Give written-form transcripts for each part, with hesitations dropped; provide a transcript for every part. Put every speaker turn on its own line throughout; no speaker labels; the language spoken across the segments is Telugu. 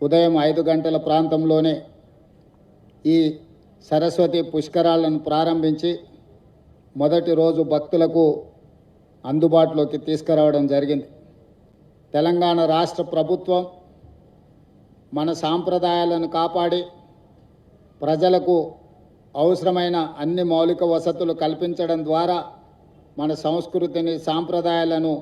ఉదయం 5 గంటల ప్రాంతంలోనే ఈ సరస్వతి పుష్కరాలను ప్రారంభించి మొదటి రోజు భక్తులకు అందుబాటులోకి తీసుకురావడం జరిగింది. తెలంగాణ రాష్ట్ర ప్రభుత్వం మన సాంప్రదాయాలను కాపాడి ప్రజలకు అవసరమైన అన్ని మౌలిక వసతులు కల్పించడం ద్వారా మన సంస్కృతిని సాంప్రదాయాలను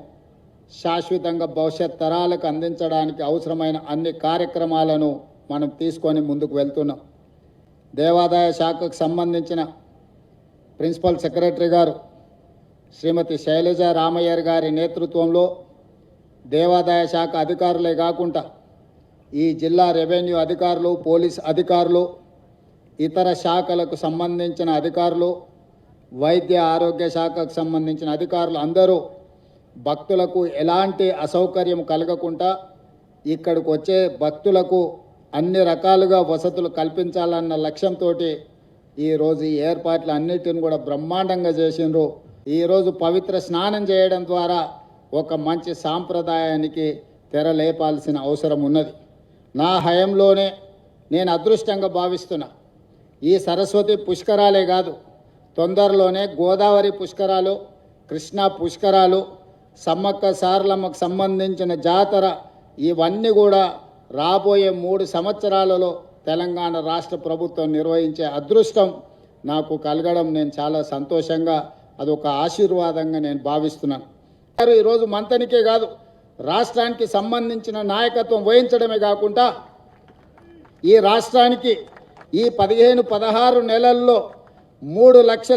శాశ్వతంగా భవిష్యత్ తరాలకు అందించడానికి అవసరమైన అన్ని కార్యక్రమాలను మనం తీసుకొని ముందుకు వెళ్తున్నాం. దేవాదాయ శాఖకు సంబంధించిన ప్రిన్సిపల్ సెక్రటరీ గారు శ్రీమతి శైలజ రామయ్యర్ గారి నేతృత్వంలో దేవాదాయ శాఖ అధికారులే కాకుండా ఈ జిల్లా రెవెన్యూ అధికారులు, పోలీస్ అధికారులు, ఇతర శాఖలకు సంబంధించిన అధికారులు, వైద్య ఆరోగ్య శాఖకు సంబంధించిన అధికారులు అందరూ భక్తులకు ఎలాంటి అసౌకర్యం కలగకుండా ఇక్కడికి వచ్చే భక్తులకు అన్ని రకాలుగా వసతులు కల్పించాలన్న లక్ష్యంతో ఈరోజు ఈ ఏర్పాట్లు అన్నిటిని కూడా బ్రహ్మాండంగా చేసిండ్రు. ఈరోజు పవిత్ర స్నానం చేయడం ద్వారా ఒక మంచి సాంప్రదాయానికి తెరలేపాల్సిన అవసరం ఉన్నది. నా హయంలోనే నేను అదృష్టంగా భావిస్తున్నా. ఈ సరస్వతి పుష్కరాలే కాదు, తొందరలోనే గోదావరి పుష్కరాలు, కృష్ణా పుష్కరాలు, సమ్మక్క సారలమ్మకు సంబంధించిన జాతర, ఇవన్నీ కూడా రాబోయే 3 సంవత్సరాలలో తెలంగాణ రాష్ట్ర ప్రభుత్వం నిర్వహించే అదృష్టం నాకు కలగడం నేను చాలా సంతోషంగా, అదొక ఆశీర్వాదంగా నేను భావిస్తున్నాను. ఈరోజు మంతనికే కాదు, రాష్ట్రానికి సంబంధించిన నాయకత్వం వహించడమే కాకుండా ఈ రాష్ట్రానికి ఈ 15-16 నెలల్లో 3 లక్షల